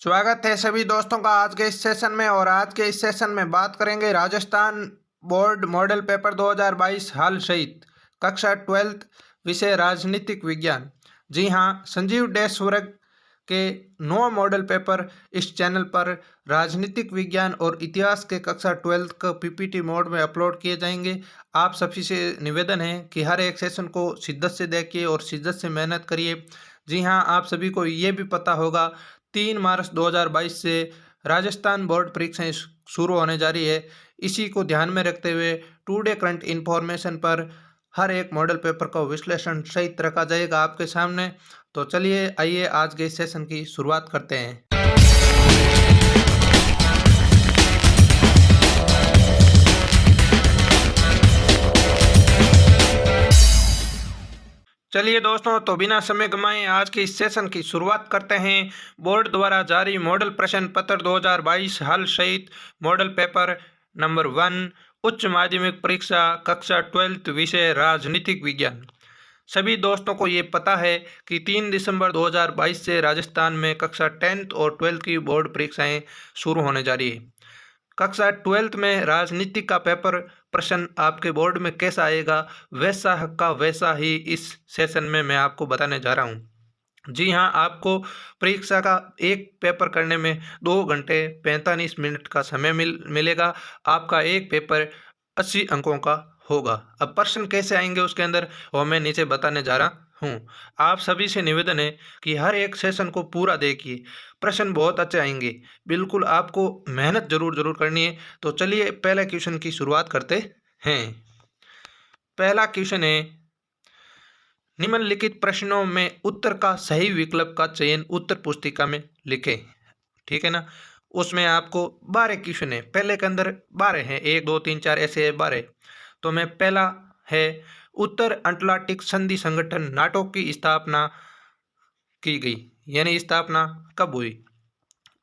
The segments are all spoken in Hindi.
स्वागत है सभी दोस्तों का आज के इस सेशन में। और आज के इस सेशन में बात करेंगे राजस्थान बोर्ड मॉडल पेपर 2022 हाल सहित कक्षा 12th विषय राजनीतिक विज्ञान। जी हाँ, संजीव डैश वर्ग के 9 मॉडल पेपर इस चैनल पर राजनीतिक विज्ञान और इतिहास के कक्षा 12th का पीपीटी मोड में अपलोड किए जाएंगे। आप सभी से निवेदन है कि हर एक सेशन को शिद्दत से देखिए और शिद्दत से मेहनत करिए। जी हाँ, आप सभी को ये भी पता होगा 3 मार्च 2022 से राजस्थान बोर्ड परीक्षाएं शुरू होने जा रही है। इसी को ध्यान में रखते हुए टुडे करंट इन्फॉर्मेशन पर हर एक मॉडल पेपर का विश्लेषण सहित रखा जाएगा आपके सामने। तो चलिए आइए आज के इस सेशन की शुरुआत करते हैं। चलिए दोस्तों, तो बिना समय गंवाए आज के इस सेशन की शुरुआत करते हैं। बोर्ड द्वारा जारी मॉडल प्रश्न पत्र 2022 हल सहित मॉडल पेपर नंबर 1 उच्च माध्यमिक परीक्षा कक्षा 12th विषय राजनीतिक विज्ञान। सभी दोस्तों को ये पता है कि 3 दिसंबर 2022 से राजस्थान में कक्षा 10th और 12th की बोर्ड परीक्षाएं शुरू होने जा रही है। कक्षा 12th में राजनीति का पेपर प्रश्न आपके बोर्ड में कैसा आएगा वैसा का वैसा ही इस सेशन में मैं आपको बताने जा रहा हूँ। जी हाँ, आपको परीक्षा का एक पेपर करने में 2 घंटे 45 मिनट का समय मिलेगा। आपका एक पेपर 80 अंकों का होगा। अब प्रश्न कैसे आएंगे उसके अंदर वो मैं नीचे बताने जा रहा हूँ। आप सभी से निवेदन है कि हर एक सेशन को पूरा देखिए, प्रश्न बहुत अच्छे आएंगे। बिल्कुल आपको मेहनत जरूर करनी है। तो चलिए पहले क्वेश्चन की शुरुआत करते हैं। पहला क्वेश्चन है, निम्नलिखित प्रश्नों में उत्तर का सही विकल्प का चयन उत्तर पुस्तिका में लिखें। ठीक है ना। उसमें आपको 12 क्वेश्चन है, पहले के अंदर 12 हैं, 1 2 3 4 ऐसे है 12। तो मैं पहला है, उत्तर अटलांटिक संधि संगठन नाटो की स्थापना की गई, यानी स्थापना कब हुई?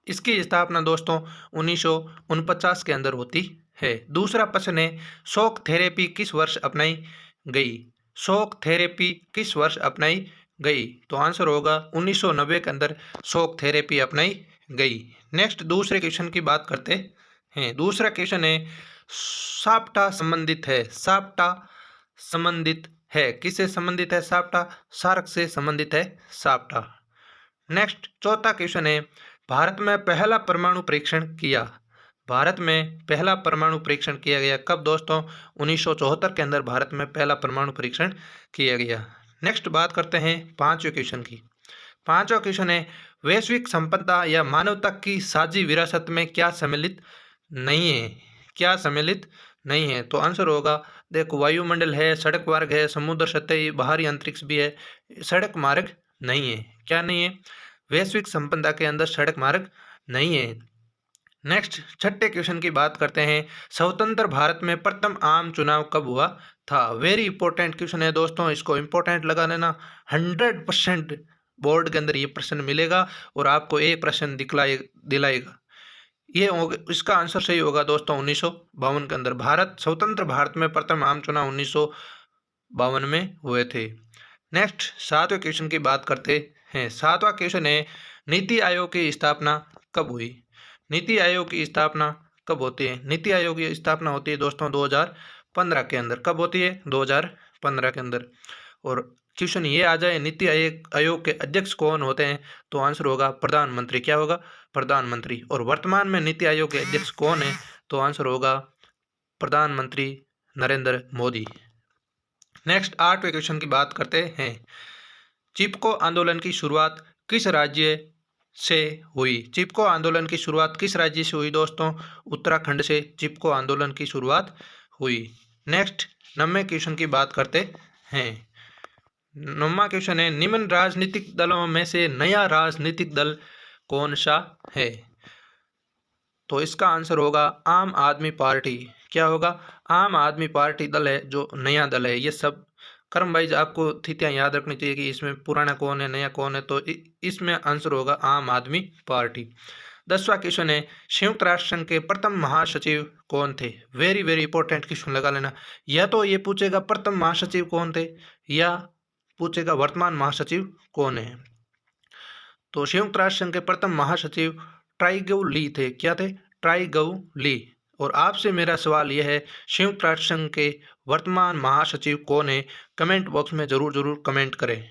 इसकी स्थापना दोस्तों 1949 के अंदर होती है। दूसरा प्रश्न है, शॉक थेरेपी किस वर्ष अपनाई गई? शॉक थेरेपी किस वर्ष अपनाई गई? तो आंसर होगा 1990 के अंदर शॉक थेरेपी अपनाई गई। नेक्स्ट दूसरे क्वेश्चन की बात करते हैं। दूसरा क्वेश्चन है, साप्टा संबंधित है। साप्टा संबंधित है, किससे संबंधित है? साप्टा सार्क से संबंधित है साप्टा। नेक्स्ट चौथा क्वेश्चन है, भारत में पहला परमाणु परीक्षण किया। भारत में पहला परमाणु परीक्षण किया गया कब दोस्तों? 1974 के अंदर भारत में पहला परमाणु परीक्षण किया गया। नेक्स्ट बात करते हैं पांचवें क्वेश्चन की। पांचवा क्वेश्चन है, वैश्विक संपदा या मानवता की साझी विरासत में क्या सम्मिलित नहीं है? क्या सम्मिलित नहीं है? तो आंसर होगा, देखो वायुमंडल है, सड़क मार्ग है, समुद्र सतही, बाहरी अंतरिक्ष भी है, सड़क मार्ग नहीं है। क्या नहीं है? वैश्विक संपदा के अंदर सड़क मार्ग नहीं है। नेक्स्ट छठे क्वेश्चन की बात करते हैं, स्वतंत्र भारत में प्रथम आम चुनाव कब हुआ था? वेरी इंपॉर्टेंट क्वेश्चन है दोस्तों, इसको इंपॉर्टेंट लगा लेना। 100% बोर्ड के अंदर ये प्रश्न मिलेगा और आपको एक प्रश्न दिलाएगा। ये इसका आंसर सही होगा दोस्तों 1952 के अंदर भारत स्वतंत्र भारत में प्रथम आम चुनाव 1952 में हुए थे। नेक्स्ट सातवें क्वेश्चन की बात करते हैं। सातवां क्वेश्चन है, नीति आयोग की स्थापना कब हुई? नीति आयोग की स्थापना कब होती है? नीति आयोग की स्थापना होती है दोस्तों 2015 के अंदर। कब होती है? 2015 के अंदर। और क्वेश्चन ये आ जाए, नीति आयोग के अध्यक्ष कौन होते हैं? तो आंसर होगा प्रधानमंत्री। क्या होगा? प्रधानमंत्री। और वर्तमान में नीति आयोग के अध्यक्ष कौन है? तो आंसर होगा प्रधानमंत्री नरेंद्र मोदी। नेक्स्ट आठवें क्वेश्चन की बात करते हैं। चिपको आंदोलन की शुरुआत किस राज्य से हुई? चिपको आंदोलन की शुरुआत किस राज्य से हुई दोस्तों? उत्तराखंड से चिपको आंदोलन की शुरुआत हुई। नेक्स्ट 9वें क्वेश्चन की बात करते हैं। 9वां क्वेश्चन है, निम्न राजनीतिक दलों में से नया राजनीतिक दल कौन सा है? तो इसका आंसर होगा आम आदमी पार्टी। क्या होगा? आम आदमी पार्टी दल है जो नया दल है। ये सब क्रम वाइज आपको स्थितियाँ याद रखनी चाहिए कि इसमें पुराना कौन है नया कौन है। तो इसमें आंसर होगा आम आदमी पार्टी। 10वां क्वेश्चन है, संयुक्त राष्ट्र संघ के प्रथम महासचिव कौन थे? वेरी इंपॉर्टेंट क्वेश्चन लगा लेना। या तो ये पूछेगा प्रथम महासचिव कौन थे, या पूछेगा वर्तमान महासचिव कौन है। तो संयुक्त राष्ट्र संघ के प्रथम महासचिव ट्राइगव ली थे। क्या थे? ट्राइगव ली। और आपसे मेरा सवाल यह है, संयुक्त राष्ट्र संघ के वर्तमान महासचिव कौन है? कमेंट बॉक्स में जरूर जरूर कमेंट करें।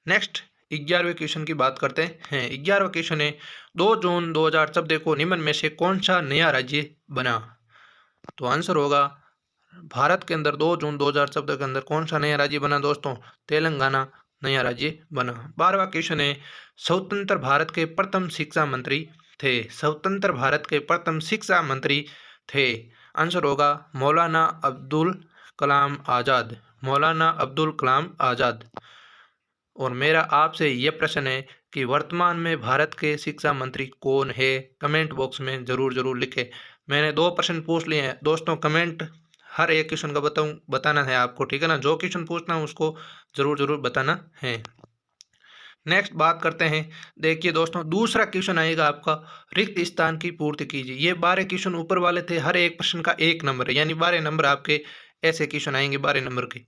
नेक्स्ट 11वें क्वेश्चन की बात करते हैं। 11वां क्वेश्चन है, 2 जून 2014 को निम्न में से कौन सा नया राज्य बना? तो आंसर होगा भारत के अंदर 2 जून 2014 के अंदर कौन सा नया राज्य बना दोस्तों? तेलंगाना नया राज्य बना। 12वां क्वेश्चन है, स्वतंत्र भारत के प्रथम शिक्षा मंत्री थे। स्वतंत्र भारत के प्रथम शिक्षा मंत्री थे। आंसर होगा मौलाना अब्दुल कलाम आज़ाद। मौलाना अब्दुल कलाम आज़ाद। और मेरा आपसे यह प्रश्न है कि वर्तमान में भारत के शिक्षा मंत्री कौन है? कमेंट बॉक्स में ज़रूर ज़रूर लिखें। मैंने 2 प्रश्न पूछ लिए हैं दोस्तों, कमेंट हर एक क्वेश्चन का बताना है आपको, ठीक है ना? जो क्वेश्चन पूछना है उसको ज़रूर ज़रूर बताना है। नेक्स्ट बात करते हैं। देखिए दोस्तों, दूसरा क्वेश्चन आएगा आपका, रिक्त स्थान की पूर्ति कीजिए। ये 12 क्वेश्चन ऊपर वाले थे, हर एक प्रश्न का 1 नंबर है, यानी 12 नंबर आपके ऐसे क्वेश्चन आएंगे 12 नंबर के।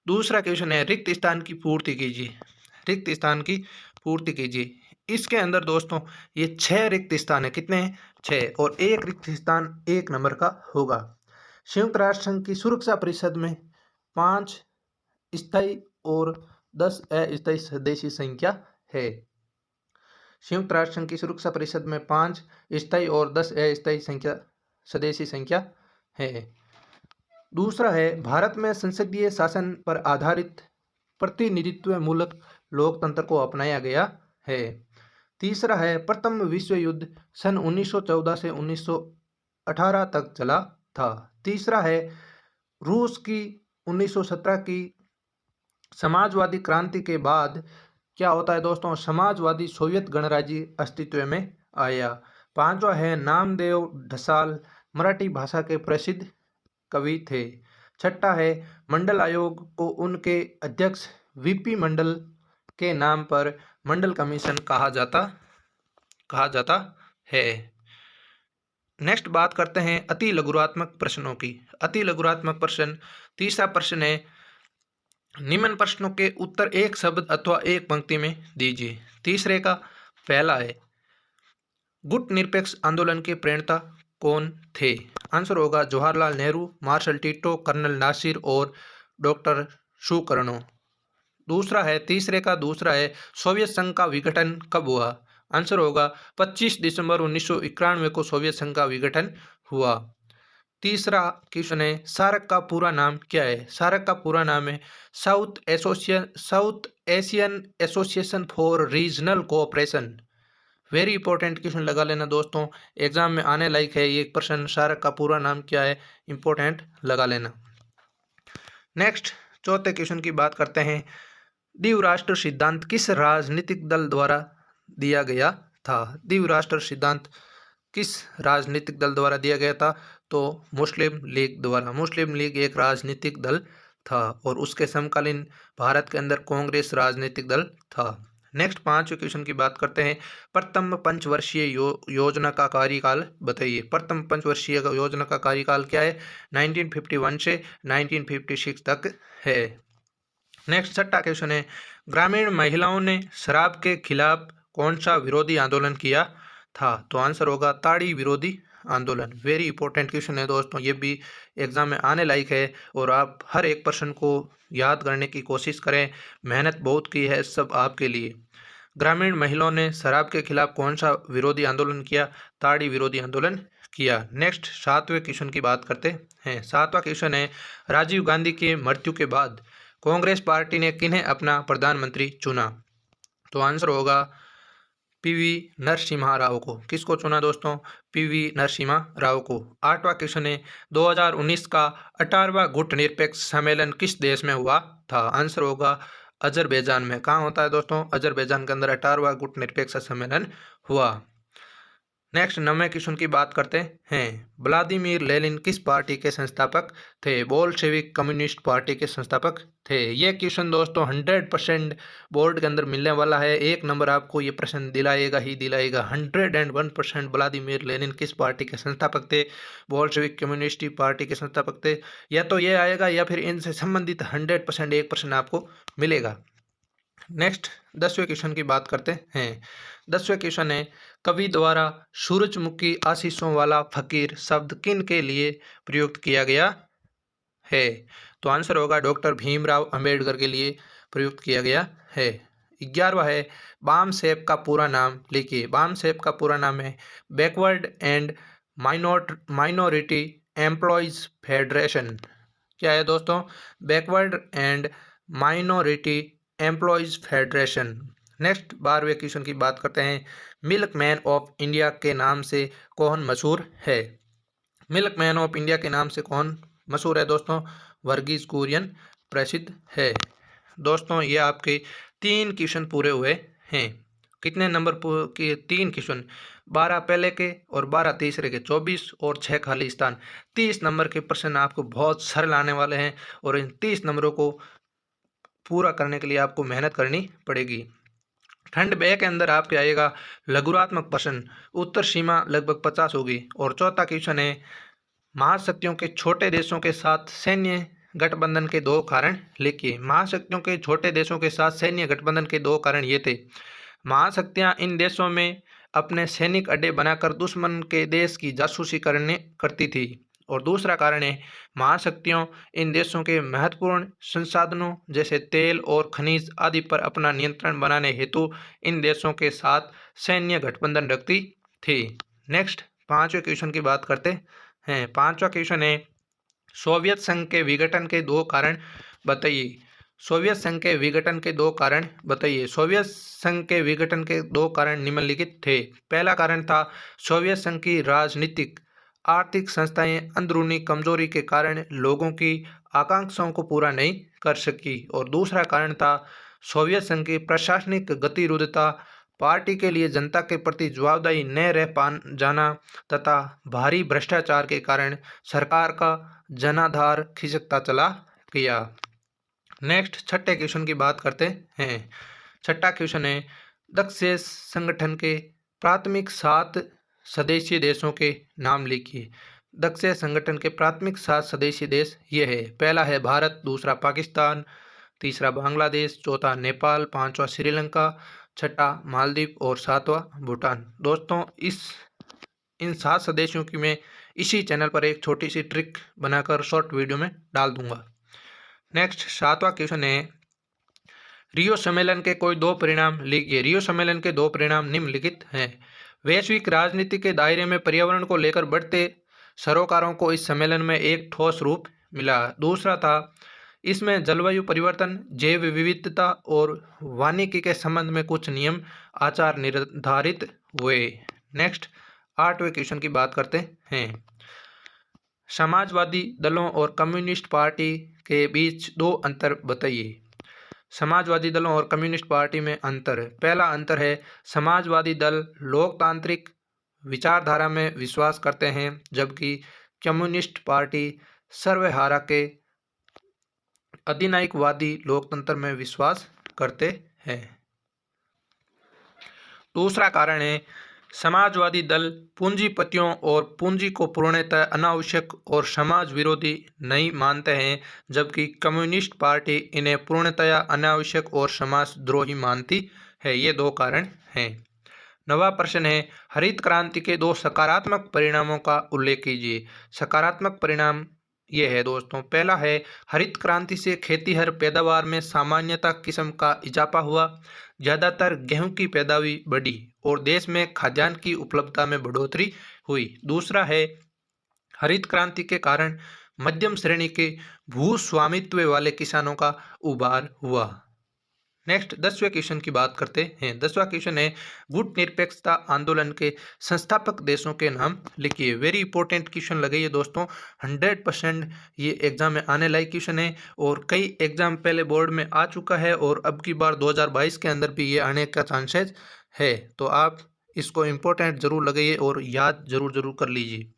दूसरा क्वेश्चन है, रिक्त स्थान की पूर्ति कीजिए। रिक्त स्थान की पूर्ति कीजिए। इसके अंदर दोस्तों ये 6 रिक्त स्थान है। कितने हैं? 6। और 1 रिक्त स्थान 1 नंबर का होगा। संयुक्त राष्ट्र संघ की सुरक्षा परिषद में 5 स्थायी और 10 अस्थायी सदस्य संख्या है। संयुक्त राष्ट्र संघ की सुरक्षा परिषद में 5 स्थायी और 10 अस्थायी सदस्य संख्या है। दूसरा है, भारत में संसदीय शासन पर आधारित प्रतिनिधित्व मूलक लोकतंत्र को अपनाया गया है। तीसरा है, प्रथम विश्व युद्ध सन 1914 से 1918 तक चला था। तीसरा है, रूस की 1917 की समाजवादी क्रांति के बाद क्या होता है दोस्तों? समाजवादी सोवियत गणराज्य अस्तित्व में आया। पांचवा है, नामदेव ढसाल मराठी भाषा के प्रसिद्ध कवि थे। छठा है, मंडल आयोग को उनके अध्यक्ष वीपी मंडल के नाम पर मंडल कमीशन कहा जाता है। नेक्स्ट बात करते हैं अति लघुरात्मक प्रश्नों की। अति लघुरात्मक प्रश्न, तीसरा प्रश्न है, निम्न प्रश्नों के उत्तर एक शब्द अथवा एक पंक्ति में दीजिए। तीसरे का पहला है, गुट निरपेक्ष आंदोलन के प्रणेता कौन थे? आंसर होगा Jawaharlal Nehru, marshal Tito, colonel Nasser और डॉक्टर सुकर्णो। दूसरा है, तीसरे का दूसरा है, सोवियत संघ का विघटन कब हुआ? आंसर होगा 25 दिसंबर 1991 को सोवियत संघ का विघटन हुआ। तीसरा क्वेश्चन है, सार्क का पूरा नाम क्या है? सार्क का पूरा नाम है south Asian association for regional cooperation. Very important question लगा लेना दोस्तों, एग्जाम में आने लायक है ये प्रश्न। सार्क का पूरा नाम क्या है? इंपॉर्टेंट लगा लेना। नेक्स्ट चौथे क्वेश्चन की बात करते हैं। द्विराष्ट्र सिद्धांत किस राजनीतिक दल द्वारा दिया गया था? द्विराष्ट्र सिद्धांत किस राजनीतिक दल द्वारा दिया गया था? तो मुस्लिम लीग द्वारा। मुस्लिम लीग एक राजनीतिक दल था और उसके समकालीन भारत के अंदर कांग्रेस राजनीतिक दल था। नेक्स्ट 5वें क्वेश्चन की बात करते हैं। प्रथम पंचवर्षीय योजना का कार्यकाल बताइए। प्रथम पंचवर्षीय योजना का कार्यकाल क्या है? 1951 से 1956 तक है। नेक्स्ट छठा क्वेश्चन है, ग्रामीण महिलाओं ने शराब के खिलाफ कौन सा विरोधी आंदोलन किया था? तो आंसर होगा ताड़ी विरोधी आंदोलन। वेरी इंपॉर्टेंट क्वेश्चन है दोस्तों, ये भी एग्जाम में आने लायक है और आप हर एक प्रश्न को याद करने की कोशिश करें। मेहनत बहुत की है सब आपके लिए। ग्रामीण महिलाओं ने शराब के खिलाफ कौन सा विरोधी आंदोलन किया? ताड़ी विरोधी आंदोलन किया। नेक्स्ट 7वें क्वेश्चन की बात करते हैं। 7वां क्वेश्चन है, राजीव गांधी के मृत्यु के बाद कांग्रेस पार्टी ने किन्हें अपना प्रधानमंत्री चुना? तो आंसर होगा पीवी नरसिम्हा राव को। किसको चुना दोस्तों? पीवी नरसिम्हा राव को। 8वां क्वेश्चन है, 2019 का 18वां गुट निरपेक्ष सम्मेलन किस देश में हुआ था? आंसर होगा अजरबैजान में। कहाँ होता है दोस्तों? अजरबैजान के अंदर 18वां गुट निरपेक्ष सम्मेलन हुआ। नेक्स्ट 9वें क्वेश्चन की बात करते हैं। व्लादिमीर लेनिन किस पार्टी के संस्थापक थे? बोल्शेविक कम्युनिस्ट पार्टी के संस्थापक थे। ये क्वेश्चन दोस्तों 100% बोर्ड के अंदर मिलने वाला है। 1 नंबर आपको ये प्रश्न दिलाएगा ही दिलाएगा। 101% व्लादिमीर लेनिन किस पार्टी के संस्थापक थे? बोल्शेविक कम्युनिस्ट पार्टी के संस्थापक थे। या तो ये आएगा या फिर इनसे संबंधित 100% एक प्रश्न आपको मिलेगा। नेक्स्ट 10वें क्वेश्चन की बात करते हैं। 10वें क्वेश्चन है, कवि द्वारा सूरजमुखी आशीषों वाला फकीर शब्द किन के लिए प्रयुक्त किया गया है? तो आंसर होगा डॉक्टर भीमराव अंबेडकर के लिए प्रयुक्त किया गया है। 11वां है, बाम सेप का पूरा नाम लिखिए। बाम सेप का पूरा नाम है backward and minority employees federation. क्या है दोस्तों? Backward and minority employees federation. Next 12वें क्वेश्चन की बात करते हैं। मिल्कमैन ऑफ इंडिया के नाम से कौन मशहूर है? मिल्कमैन ऑफ इंडिया के नाम से कौन मशहूर है दोस्तों? वर्गीज कुरियन प्रसिद्ध है। दोस्तों ये आपके 3 क्वेश्चन पूरे हुए हैं। कितने नंबर के 3 क्वेश्चन? 12 पहले के और 12 तीसरे के, 24 और 6 खाली स्थान। 30 नंबर के प्रश्न आपको बहुत सरल आने वाले हैं और इन 30 नंबरों को पूरा करने के लिए आपको मेहनत करनी पड़ेगी। खंड बे के अंदर आपके आएगा लघुरात्मक प्रश्न, उत्तर सीमा लगभग 50 होगी। और चौथा क्वेश्चन है, महाशक्तियों के छोटे देशों के साथ सैन्य गठबंधन के 2 कारण लिखिए। महाशक्तियों के छोटे देशों के साथ सैन्य गठबंधन के 2 कारण ये थे। महाशक्तियां इन देशों में अपने सैनिक अड्डे बनाकर दुश्मन के देश की जासूसी करती थी। और दूसरा कारण है, महाशक्तियों इन देशों के महत्वपूर्ण संसाधनों जैसे तेल और खनिज आदि पर अपना नियंत्रण बनाने हेतु इन देशों के साथ सैन्य गठबंधन रखती थी। नेक्स्ट 5वें क्वेश्चन की बात करते हैं। 5वां क्वेश्चन है, सोवियत संघ के विघटन के 2 कारण बताइए। सोवियत संघ के विघटन के 2 कारण बताइए। सोवियत संघ के विघटन के 2 कारण निम्नलिखित थे। पहला कारण था सोवियत संघ की राजनीतिक आर्थिक संस्थाएं अंदरूनी कमजोरी के कारण लोगों की आकांक्षाओं को पूरा नहीं कर सकी। और दूसरा कारण था सोवियत संघ की प्रशासनिक गतिरोधता, पार्टी के लिए जनता के प्रति जवाबदेही न रह पा जाना तथा भारी भ्रष्टाचार के कारण सरकार का जनाधार खिसकता चला गया। नेक्स्ट 6ठे क्वेश्चन की बात करते हैं। 6ठा क्वेश्चन है, दक्षेस संगठन के प्राथमिक 7 सदस्यीय देशों के नाम लिखिए। दक्षेस संगठन के प्राथमिक 7 सदस्यीय देश ये है। पहला है भारत, दूसरा पाकिस्तान, तीसरा बांग्लादेश, चौथा नेपाल, 5वां श्रीलंका, 6ठा मालदीव और 7वां भूटान। दोस्तों इन 7 सदस्यों की मैं इसी चैनल पर एक छोटी सी ट्रिक बनाकर शॉर्ट वीडियो में डाल दूंगा। नेक्स्ट 7वां क्वेश्चन है, रियो सम्मेलन के कोई 2 परिणाम लिखिए। रियो सम्मेलन के 2 परिणाम निम्नलिखित हैं। वैश्विक राजनीति के दायरे में पर्यावरण को लेकर बढ़ते सरोकारों को इस सम्मेलन में एक ठोस रूप मिला। दूसरा था, इसमें जलवायु परिवर्तन, जैव विविधता और वानिकी के संबंध में कुछ नियम आचार निर्धारित हुए। नेक्स्ट 8वें क्वेश्चन की बात करते हैं। समाजवादी दलों और कम्युनिस्ट पार्टी के बीच 2 अंतर बताइए। समाजवादी दलों और कम्युनिस्ट पार्टी में अंतर। पहला अंतर है, समाजवादी दल लोकतांत्रिक विचारधारा में विश्वास करते हैं जबकि कम्युनिस्ट पार्टी सर्वहारा के अधिनायकवादी लोकतंत्र में विश्वास करते हैं। दूसरा कारण है, समाजवादी दल पूंजीपतियों और पूंजी को पूर्णतः अनावश्यक और समाज विरोधी नहीं मानते हैं जबकि कम्युनिस्ट पार्टी इन्हें पूर्णतः अनावश्यक और समाजद्रोही मानती है। ये 2 कारण हैं। 9वां प्रश्न है, हरित क्रांति के 2 सकारात्मक परिणामों का उल्लेख कीजिए। सकारात्मक परिणाम ये है दोस्तों। पहला है, हरित क्रांति से खेतीहर पैदावार में सामान्यतः किस्म का इजाफा हुआ, ज़्यादातर गेहूं की पैदावार बढ़ी और देश में खाद्यान्न की उपलब्धता में बढ़ोतरी हुई। दूसरा है, हरित क्रांति के कारण मध्यम श्रेणी के भू स्वामित्व वाले किसानों का उभार हुआ। नेक्स्ट 10वें क्वेश्चन की बात करते हैं। 10वां क्वेश्चन है, गुट निरपेक्षता आंदोलन के संस्थापक देशों के नाम लिखिए। वेरी इंपॉर्टेंट क्वेश्चन लगे ये दोस्तों, 100% ये एग्जाम में आने लायक क्वेश्चन है और कई एग्जाम पहले बोर्ड में आ चुका है और अब की बार 2022 के अंदर भी ये आने का चांसेस है। तो आप इसको इम्पोर्टेंट जरूर लगाइए और याद जरूर कर लीजिए।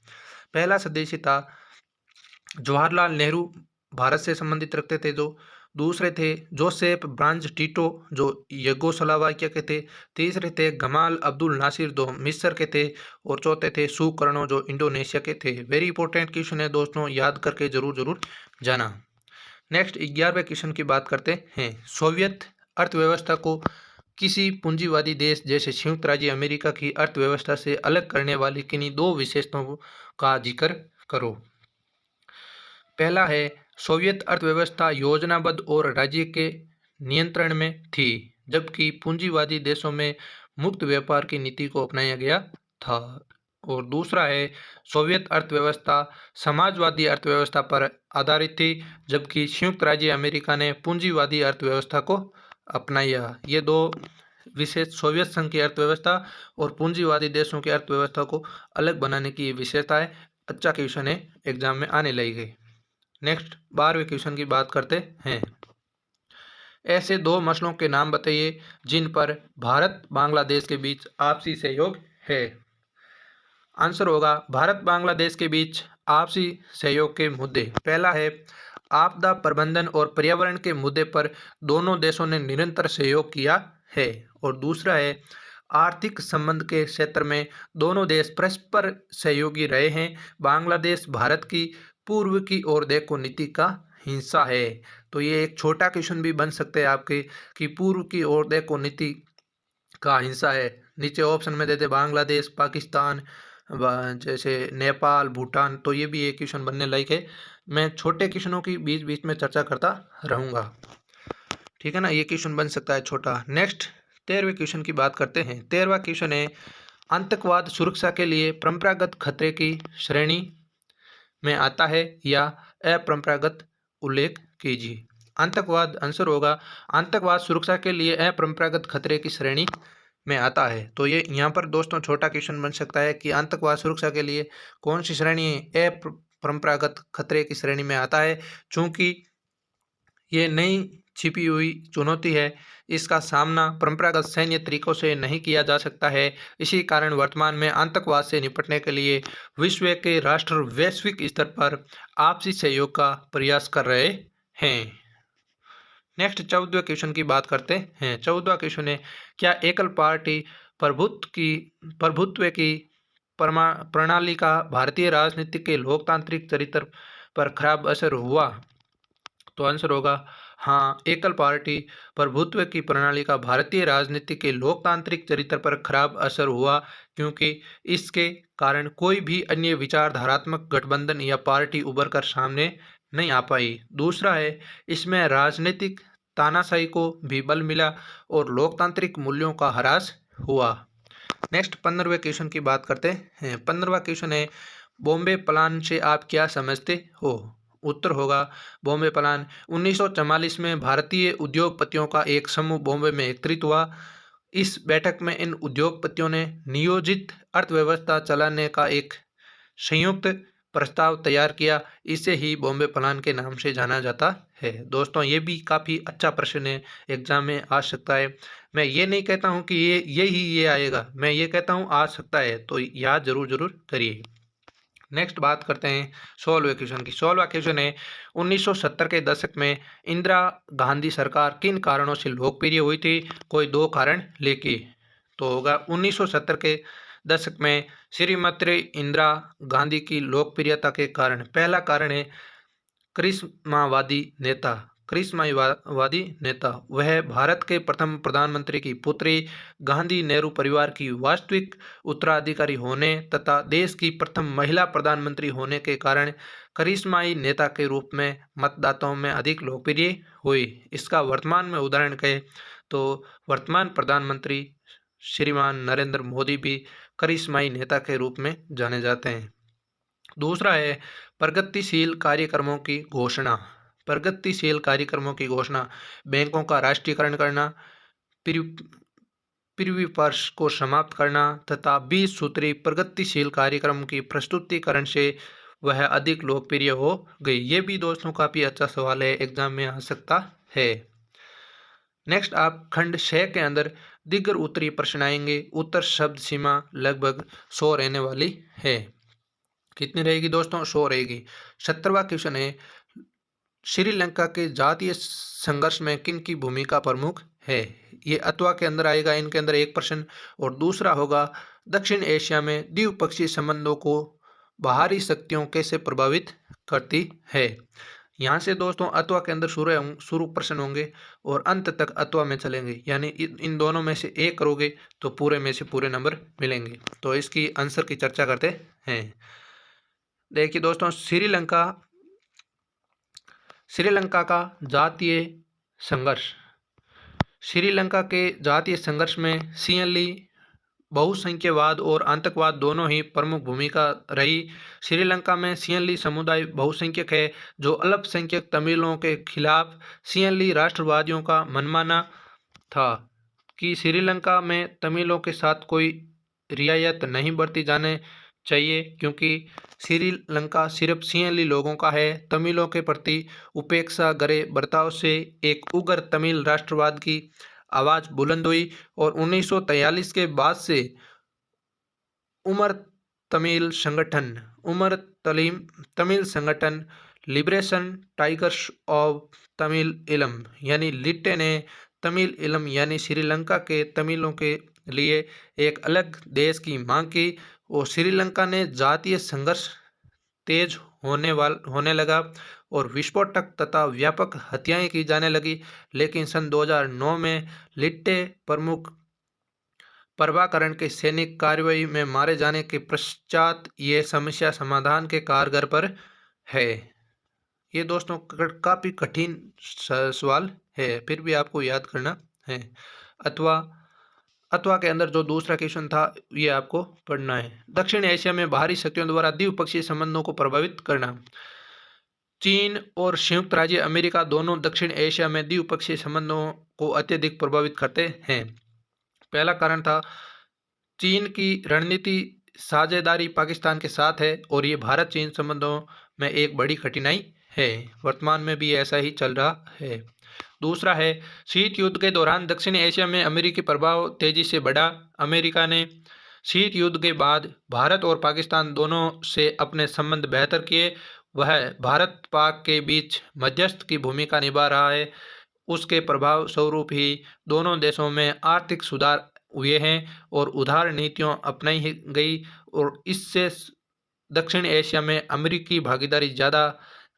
पहला सदस्य था जवाहरलाल नेहरू, भारत से संबंधित रखते थे जो। दूसरे थे जोसेफ ब्रांज टीटो जो यगोस्लाविया के थे। तीसरे थे गमाल अब्दुल नासिर जो मिस्र के थे और चौथे थे सुकर्णो जो इंडोनेशिया के थे। वेरी इंपॉर्टेंट क्वेश्चन है दोस्तों, याद करके जरूर जाना। नेक्स्ट 11वें क्वेश्चन की बात करते हैं। सोवियत अर्थव्यवस्था को किसी पूंजीवादी देश जैसे संयुक्त राज्य अमेरिका की अर्थव्यवस्था से अलग करने वाली किन्हीं दो विशेषताओं का जिक्र करो। पहला है, सोवियत अर्थव्यवस्था योजनाबद्ध और राज्य के नियंत्रण में थी, जबकि पूंजीवादी देशों में मुक्त व्यापार की नीति को अपनाया गया था। और दूसरा है, सोवियत अर्थव्यवस्था समाजवादी अर्थव्यवस्था पर आधारित थी, जबकि संयुक्त राज्य अमेरिका ने पूंजीवादी अर्थव्यवस्था को अपनाया। ये दो विशेष सोवियत संघ की अर्थव्यवस्था और पूंजीवादी देशों की अर्थव्यवस्था को अलग बनाने की विशेषता है। अच्छा क्वेश्चन है, एग्जाम में आने लगेगी। नेक्स्ट 12वें क्वेश्चन की बात करते हैं। ऐसे दो मसलों के नाम बताइए जिन पर भारत बांग्लादेश के बीच आपसी सहयोग है। आंसर होगा भारत बांग्लादेश के बीच आपसी सहयोग के मुद्दे। पहला है, आपदा प्रबंधन और पर्यावरण के मुद्दे पर दोनों देशों ने निरंतर सहयोग किया है। और दूसरा है, आर्थिक संबंध के क्षेत्र में दोनों देश परस्पर सहयोगी रहे हैं। बांग्लादेश भारत की पूर्व की ओर देखो नीति का हिस्सा है। तो ये एक छोटा क्वेश्चन भी बन सकते हैं आपके कि पूर्व की ओर देखो नीति का हिस्सा है। नीचे ऑप्शन में देते बांग्लादेश, पाकिस्तान, जैसे नेपाल, भूटान। तो ये भी एक क्वेश्चन बनने लायक है। मैं छोटे क्वेश्चनों की बीच बीच में चर्चा करता रहूँगा, ठीक है ना। ये क्वेश्चन बन सकता है छोटा। नेक्स्ट 13वें क्वेश्चन की बात करते हैं। 13वां क्वेश्चन है, आतंकवाद सुरक्षा के लिए परंपरागत खतरे की श्रेणी में आता है या अपरंपरागत, उल्लेख कीजिए। आतंकवाद, आंसर होगा आतंकवाद सुरक्षा के लिए अपरंपरागत खतरे की श्रेणी में आता है। तो ये यहाँ पर दोस्तों छोटा क्वेश्चन बन सकता है कि आतंकवाद सुरक्षा के लिए कौन सी श्रेणी अपरंपरागत खतरे की श्रेणी में आता है। चूंकि ये नई छिपी हुई चुनौती है, इसका सामना परंपरागत सैन्य तरीकों से नहीं किया जा सकता है। इसी कारण वर्तमान में आतंकवाद से निपटने के लिए विश्व के राष्ट्र वैश्विक स्तर पर आपसी सहयोग का प्रयास कर रहे हैं। नेक्स्ट 14वें क्वेश्चन की बात करते हैं। 14वां क्वेश्चन है, क्या एकल पार्टी प्रभुत्व की प्रणाली का भारतीय राजनीति के लोकतांत्रिक चरित्र पर खराब असर हुआ। तो आंसर होगा हाँ, एकल पार्टी प्रभुत्व की प्रणाली का भारतीय राजनीति के लोकतांत्रिक चरित्र पर खराब असर हुआ, क्योंकि इसके कारण कोई भी अन्य विचारधारात्मक गठबंधन या पार्टी उभर कर सामने नहीं आ पाई। दूसरा है, इसमें राजनीतिक तानाशाही को भी बल मिला और लोकतांत्रिक मूल्यों का ह्रास हुआ। नेक्स्ट 15वें क्वेश्चन की बात करते हैं। 15वां क्वेश्चन है, बॉम्बे प्लान से आप क्या समझते हो। उत्तर होगा बॉम्बे प्लान 1944 में भारतीय उद्योगपतियों का एक समूह बॉम्बे में एकत्रित हुआ। इस बैठक में इन उद्योगपतियों ने नियोजित अर्थव्यवस्था चलाने का एक संयुक्त प्रस्ताव तैयार किया। इसे ही बॉम्बे प्लान के नाम से जाना जाता है। दोस्तों ये भी काफ़ी अच्छा प्रश्न है, एग्जाम में आ सकता है। मैं ये नहीं कहता हूँ कि ये आएगा, मैं ये कहता हूँ आ सकता है, तो याद जरूर करिए। नेक्स्ट बात करते हैं 16वें क्वेश्चन की। 16वां क्वेश्चन है, 1970 के दशक में इंदिरा गांधी सरकार किन कारणों से लोकप्रिय हुई थी। कोई दो कारण लेके। तो होगा 1970 के दशक में श्रीमती इंदिरा गांधी की लोकप्रियता के कारण। पहला कारण है करिश्मावादी नेता। वह भारत के प्रथम प्रधानमंत्री की पुत्री गांधी नेहरू परिवार की वास्तविक उत्तराधिकारी होने तथा देश की प्रथम महिला प्रधानमंत्री होने के कारण करिश्माई नेता के रूप में मतदाताओं में अधिक लोकप्रिय हुई। इसका वर्तमान में उदाहरण कहें तो वर्तमान प्रधानमंत्री श्रीमान नरेंद्र मोदी भी करिश्माई नेता के रूप में जाने जाते हैं। दूसरा है प्रगतिशील कार्यक्रमों की घोषणा। प्रगतिशील कार्यक्रमों की घोषणा, बैंकों का राष्ट्रीयकरण करना, पिरविपर्स को समाप्त करना तथा 20 सूत्री प्रगतिशील कार्यक्रम की प्रस्तुतिकरण से वह अधिक लोकप्रिय हो गई। ये भी दोस्तों काफ़ी अच्छा सवाल है, एग्जाम में आ सकता है। नेक्स्ट आप खंड 6 के अंदर दिगर उत्तरी प्रश्न आएंगे। उत्तर शब्द सीमा लगभग 100 रहने वाली है। कितनी रहेगी दोस्तों, 100 रहेगी। 17वां क्वेश्चन है, श्रीलंका के जातीय संघर्ष में किन की भूमिका प्रमुख है। ये अथवा के अंदर आएगा, इनके अंदर एक प्रश्न। और दूसरा होगा दक्षिण एशिया में द्विपक्षीय संबंधों को बाहरी शक्तियों कैसे प्रभावित करती है। यहाँ से दोस्तों अत्वा के अंदर शुरू प्रश्न होंगे और अंत तक अत्वा में चलेंगे, यानी इन दोनों में से एक करोगे तो पूरे में से पूरे नंबर मिलेंगे। तो इसकी आंसर की चर्चा करते हैं। देखिए दोस्तों, श्रीलंका का जातीय संघर्ष। श्रीलंका के जातीय संघर्ष में CNL बहुसंख्यवाद और आतंकवाद दोनों ही प्रमुख भूमिका रही। श्रीलंका में CNL समुदाय बहुसंख्यक है, जो अल्पसंख्यक तमिलों के खिलाफ CNL राष्ट्रवादियों का मनमाना था कि श्रीलंका में तमिलों के साथ कोई रियायत नहीं बरती जाने चाहिए, क्योंकि श्रीलंका सिर्फ CNL लोगों का है। तमिलों के प्रति उपेक्षा गरे बर्ताव से एक उग्र तमिल राष्ट्रवाद की आवाज़ बुलंद हुई और 1943 के बाद से उमर तमिल संगठन लिबरेशन टाइगर्स ऑफ तमिल इलम यानी लिट्टे ने तमिल इलम यानी श्रीलंका के तमिलों के लिए एक अलग देश की मांग की और श्रीलंका ने जातीय संघर्ष तेज होने लगा और विस्फोटक तथा व्यापक हत्याएं की जाने लगी। लेकिन सन 2009 में लिट्टे प्रमुख प्रभाकरण के सैनिक कार्रवाई में मारे जाने के पश्चात ये समस्या समाधान के कारगर पर है। ये दोस्तों काफ़ी कठिन सवाल है, फिर भी आपको याद करना है। अथवा के अंदर जो दूसरा क्वेश्चन था ये आपको पढ़ना है। दक्षिण एशिया में बाहरी शक्तियों द्वारा द्विपक्षीय संबंधों को प्रभावित करना। चीन और संयुक्त राज्य अमेरिका दोनों दक्षिण एशिया में द्विपक्षीय संबंधों को अत्यधिक प्रभावित करते हैं। पहला कारण था चीन की रणनीति साझेदारी पाकिस्तान के साथ है और ये भारत चीन संबंधों में एक बड़ी कठिनाई है। वर्तमान में भी ऐसा ही चल रहा है। दूसरा है शीत युद्ध के दौरान दक्षिण एशिया में अमेरिकी प्रभाव तेजी से बढ़ा। अमेरिका ने शीत युद्ध के बाद भारत और पाकिस्तान दोनों से अपने संबंध बेहतर किए। वह भारत पाक के बीच मध्यस्थ की भूमिका निभा रहा है। उसके प्रभाव स्वरूप ही दोनों देशों में आर्थिक सुधार हुए हैं और उदार नीतियों अपनाई गई और इससे दक्षिण एशिया में अमेरिकी भागीदारी ज़्यादा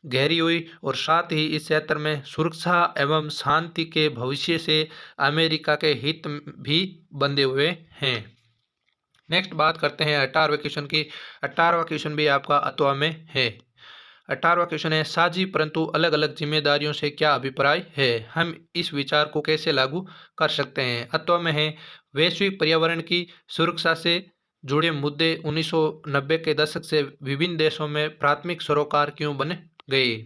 गहरी हुई और साथ ही इस क्षेत्र में सुरक्षा एवं शांति के भविष्य से अमेरिका के हित भी बंधे हुए हैं। नेक्स्ट बात करते हैं 18वें क्वेश्चन की। 18वां क्वेश्चन भी आपका अथवा में है। 18वां क्वेश्चन है साझी परंतु अलग अलग जिम्मेदारियों से क्या अभिप्राय है, हम इस विचार को कैसे लागू कर सकते हैं। अथवा में है वैश्विक पर्यावरण की सुरक्षा से जुड़े मुद्दे 1990 के दशक से विभिन्न देशों में प्राथमिक सरोकार क्यों बन गए।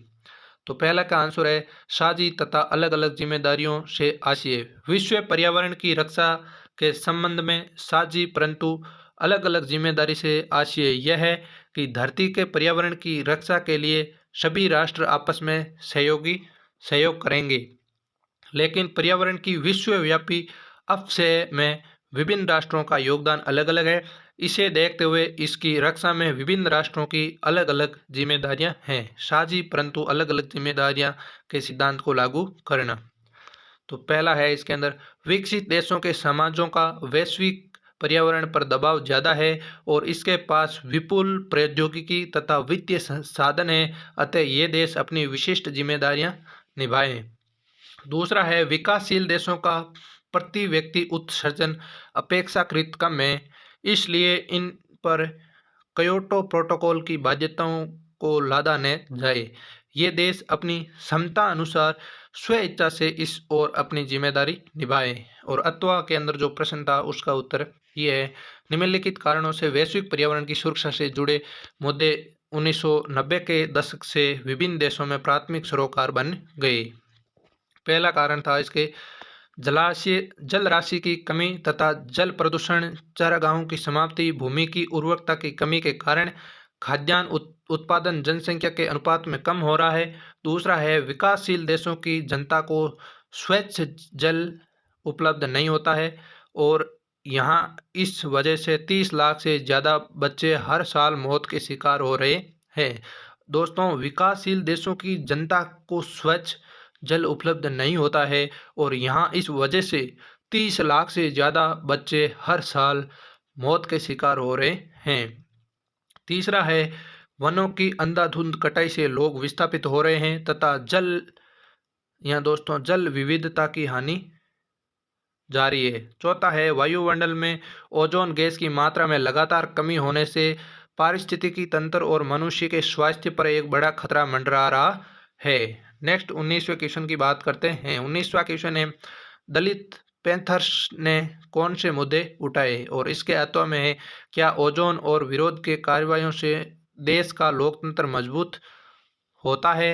तो पहला का आंसर है साझी तथा अलग अलग जिम्मेदारियों से आशय। विश्व पर्यावरण की रक्षा के संबंध में साझी परंतु अलग अलग जिम्मेदारी से आशय यह है कि धरती के पर्यावरण की रक्षा के लिए सभी राष्ट्र आपस में सहयोग करेंगे, लेकिन पर्यावरण की विश्वव्यापी अपव्यय में विभिन्न राष्ट्रों का योगदान अलग अलग है। इसे देखते हुए इसकी रक्षा में विभिन्न राष्ट्रों की अलग अलग जिम्मेदारियां हैं। साझी परंतु अलग अलग जिम्मेदारियां के सिद्धांत को लागू करना। तो पहला है इसके अंदर विकसित देशों के समाजों का वैश्विक पर्यावरण पर दबाव ज़्यादा है और इसके पास विपुल प्रौद्योगिकी तथा वित्तीय साधन है, अतः ये देश अपनी विशिष्ट जिम्मेदारियां निभाएं। दूसरा है विकासशील देशों का प्रति व्यक्ति उत्सर्जन अपेक्षाकृत कम है, इसलिए इन पर क्योटो प्रोटोकॉल की बाध्यताओं को लादा न जाए। ये देश अपनी क्षमता अनुसार स्वेच्छा से इस ओर अपनी जिम्मेदारी निभाएं। और अथवा के अंदर जो प्रश्न था उसका उत्तर ये है निम्नलिखित कारणों से वैश्विक पर्यावरण की सुरक्षा से जुड़े मुद्दे 1990 के दशक से विभिन्न देशों में प्राथमिक सरोकार बन गए। पहला कारण था इसके जल राशि की कमी तथा जल प्रदूषण, चारागाहों की समाप्ति, भूमि की उर्वरकता की कमी के कारण खाद्यान्न उत्पादन जनसंख्या के अनुपात में कम हो रहा है। दूसरा है विकासशील देशों की जनता को स्वच्छ जल उपलब्ध नहीं होता है और यहाँ इस वजह से 30 लाख से ज़्यादा बच्चे हर साल मौत के शिकार हो रहे हैं। दोस्तों, विकासशील देशों की जनता को स्वच्छ जल उपलब्ध नहीं होता है और यहाँ इस वजह से 30 लाख से ज़्यादा बच्चे हर साल मौत के शिकार हो रहे हैं। तीसरा है वनों की अंधाधुंध कटाई से लोग विस्थापित हो रहे हैं तथा यहाँ दोस्तों जल विविधता की हानि जारी है। चौथा है वायुमंडल में ओजोन गैस की मात्रा में लगातार कमी होने से पारिस्थितिकी तंत्र और मनुष्य के स्वास्थ्य पर एक बड़ा खतरा मंडरा रहा है। नेक्स्ट 19वें क्वेश्चन की बात करते हैं। 19वां क्वेश्चन है दलित पैंथर्स ने कौन से मुद्दे उठाए और इसके अथवा में है क्या ओजोन और विरोध के कार्रवाइयों से देश का लोकतंत्र मजबूत होता है,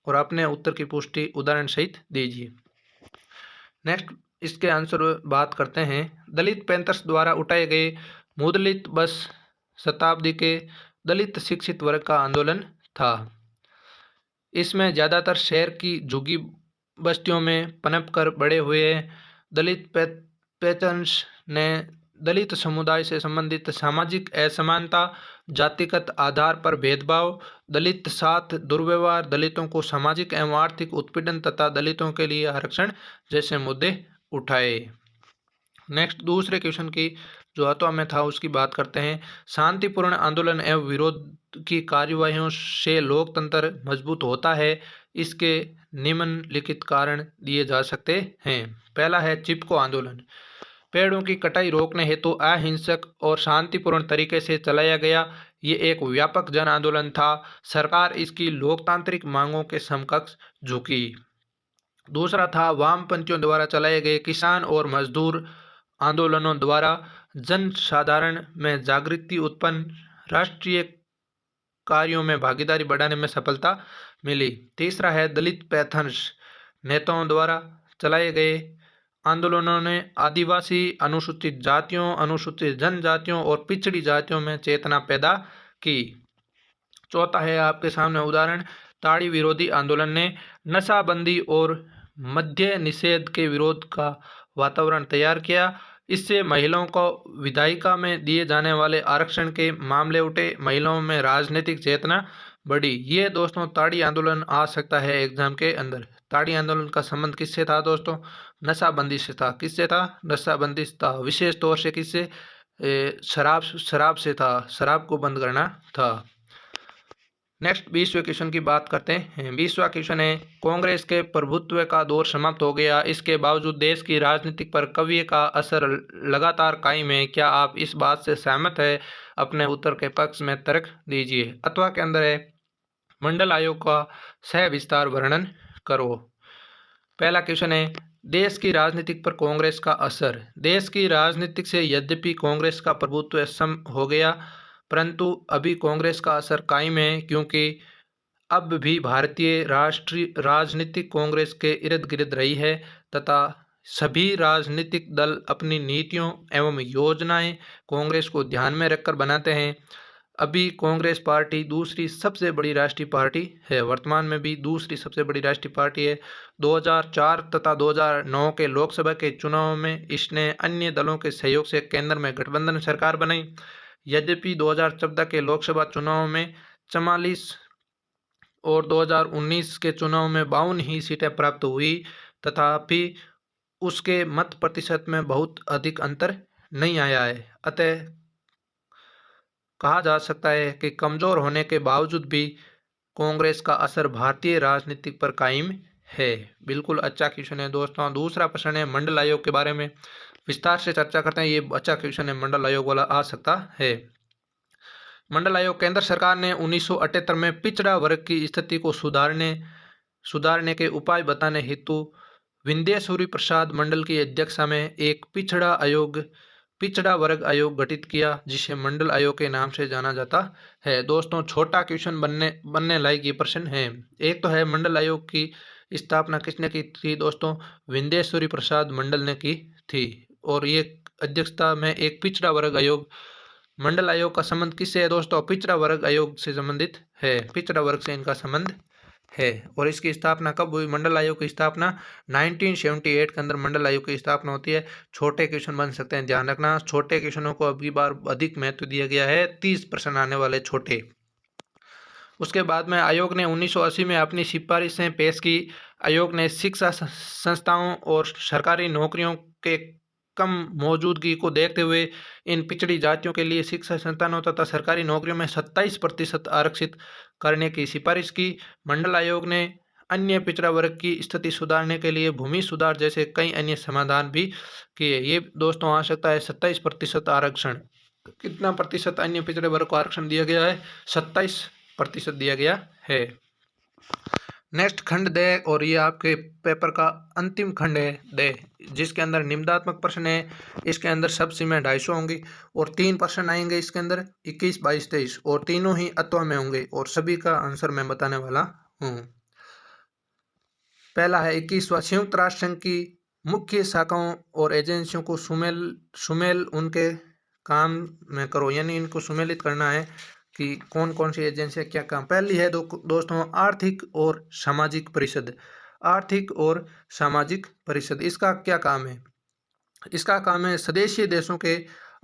और अपने उत्तर की पुष्टि उदाहरण सहित दीजिए। नेक्स्ट इसके आंसर बात करते हैं। दलित पैंथर्स द्वारा उठाए गए मुदलित बस शताब्दी के दलित शिक्षित वर्ग का आंदोलन था। इसमें ज़्यादातर शहर की झुग्गी बस्तियों में पनप कर बड़े हुए दलित पैंथर्स ने दलित समुदाय से संबंधित सामाजिक असमानता, जातिगत आधार पर भेदभाव, दलित साथ दुर्व्यवहार, दलितों को सामाजिक एवं आर्थिक उत्पीड़न तथा दलितों के लिए आरक्षण जैसे मुद्दे उठाए। नेक्स्ट दूसरे क्वेश्चन की जो अथवा में था उसकी बात करते हैं। शांतिपूर्ण आंदोलन एवं विरोध की कार्यवाहियों से लोकतंत्र मजबूत होता है। इसके निम्नलिखित कारण दिए जा सकते हैं। पहला है चिपको आंदोलन। पेड़ों की कटाई रोकने हेतु अहिंसक और शांतिपूर्ण तरीके से चलाया गया ये एक व्यापक जन आंदोलन था। सरकार इसकी लोकतांत्रिक मांगों के समकक्ष झुकी। दूसरा था वामपंथियों द्वारा चलाए गए किसान और मजदूर आंदोलनों द्वारा जन साधारण में जागृति उत्पन्न, राष्ट्रीय कार्यों में भागीदारी बढ़ाने में सफलता मिली। तीसरा है दलित पैंथर्स नेताओं द्वारा चलाए गए आंदोलनों ने आदिवासी, अनुसूचित जातियों, अनुसूचित जनजातियों और पिछड़ी जातियों में चेतना पैदा की। चौथा है आपके सामने उदाहरण, ताड़ी विरोधी आंदोलन ने नशाबंदी और मद्य निषेध के विरोध का वातावरण तैयार किया। इससे महिलाओं को विधायिका में दिए जाने वाले आरक्षण के मामले उठे, महिलाओं में राजनीतिक चेतना बढ़ी। ये दोस्तों ताड़ी आंदोलन आ सकता है एग्जाम के अंदर। ताड़ी आंदोलन का संबंध किससे था दोस्तों? नशाबंदी से था। किससे था? नशाबंदी से था। विशेष तौर से किससे? शराब से था। शराब को बंद करना था। नेक्स्ट 20वें क्वेश्चन की बात करते हैं। 20वां क्वेश्चन है कांग्रेस के प्रभुत्व का दौर समाप्त हो गया, इसके बावजूद देश की राजनीति पर कवि का असर लगातार कायम है, क्या आप इस बात से सहमत है? अपने उत्तर के पक्ष में तर्क दीजिए। अथवा के अंदर है मंडल आयोग का सविस्तार वर्णन करो। पहला क्वेश्चन है देश की राजनीति पर कांग्रेस का असर। देश की राजनीति से यद्यपि कांग्रेस का प्रभुत्व सम हो गया, परंतु अभी कांग्रेस का असर कायम है, क्योंकि अब भी भारतीय राष्ट्रीय राजनीतिक कांग्रेस के इर्द गिर्द रही है तथा सभी राजनीतिक दल अपनी नीतियों एवं योजनाएं कांग्रेस को ध्यान में रखकर बनाते हैं। अभी कांग्रेस पार्टी दूसरी सबसे बड़ी राष्ट्रीय पार्टी है, वर्तमान में भी दूसरी सबसे बड़ी राष्ट्रीय पार्टी है। 2004 तथा 2009 के लोकसभा के चुनाव में इसने अन्य दलों के सहयोग से केंद्र में गठबंधन सरकार बनाई। यद्यपि 2014 के लोकसभा चुनाव में 44 और 2019 के चुनाव में 52 ही सीटें प्राप्त हुई, तथापि उसके मत प्रतिशत में बहुत अधिक अंतर नहीं आया है। अतः कहा जा सकता है कि कमज़ोर होने के बावजूद भी कांग्रेस का असर भारतीय राजनीति पर कायम है। बिल्कुल अच्छा क्वेश्चन है दोस्तों। दूसरा प्रश्न है मंडल आयोग के बारे में विस्तार से चर्चा करते हैं। ये अच्छा क्वेश्चन है, मंडल आयोग वाला आ सकता है। मंडल आयोग केंद्र सरकार ने 1978 में पिछड़ा वर्ग की स्थिति को सुधारने के उपाय बताने हेतु विंध्येश्वरी प्रसाद मंडल की अध्यक्षता में एक पिछड़ा वर्ग आयोग गठित किया, जिसे मंडल आयोग के नाम से जाना जाता है। दोस्तों छोटा क्वेश्चन बनने लायक ये प्रश्न है। एक तो है मंडल आयोग की स्थापना किसने की थी दोस्तों? विंध्येश्वरी प्रसाद मंडल ने की थी, और ये अध्यक्षता में एक पिछड़ा वर्ग आयोग। मंडल आयोग का संबंध किससे है दोस्तों? पिछड़ा वर्ग आयोग से संबंधित है, पिछड़ा वर्ग से इनका संबंध है। और इसकी स्थापना कब हुई? मंडल आयोग की स्थापना 1978 के अंदर मंडल आयोग की स्थापना होती है। छोटे क्वेश्चन बन सकते हैं, ध्यान रखना। छोटे क्वेश्चनों को अगली बार अधिक महत्व दिया गया है, 30 प्रश्न आने वाले छोटे। उसके बाद में आयोग ने 1980 में अपनी सिफारिशें पेश की। आयोग ने शिक्षा संस्थाओं और सरकारी नौकरियों के कम मौजूदगी को देखते हुए इन पिछड़ी जातियों के लिए शिक्षा संस्थानों तथा सरकारी नौकरियों में 27% आरक्षित करने की सिफारिश की। मंडल आयोग ने अन्य पिछड़ा वर्ग की स्थिति सुधारने के लिए भूमि सुधार जैसे कई अन्य समाधान भी किए। ये दोस्तों आ सकता है 27% आरक्षण। कितना प्रतिशत अन्य पिछड़े वर्ग को आरक्षण दिया गया है? 27% दिया गया है। नेक्स्ट खंड दे, और ये आपके पेपर का अंतिम खंड है दे, जिसके अंदर निबंधात्मक प्रश्न है। इसके अंदर सब सीमें 250 होंगी और 3 प्रश्न आएंगे इसके अंदर 21, 22, 23, और तीनों ही अत्वा में होंगे और सभी का आंसर मैं बताने वाला हूँ। पहला है 21वां, संयुक्त राष्ट्र संघ की मुख्य शाखाओं और एजेंसियों को सुमेल उनके काम में करो, यानी इनको सुमेलित करना है कि कौन कौन सी एजेंसियां क्या काम। पहली है दोस्तों आर्थिक और सामाजिक परिषद। आर्थिक और सामाजिक परिषद, इसका क्या काम है? इसका काम है सदस्य देशों के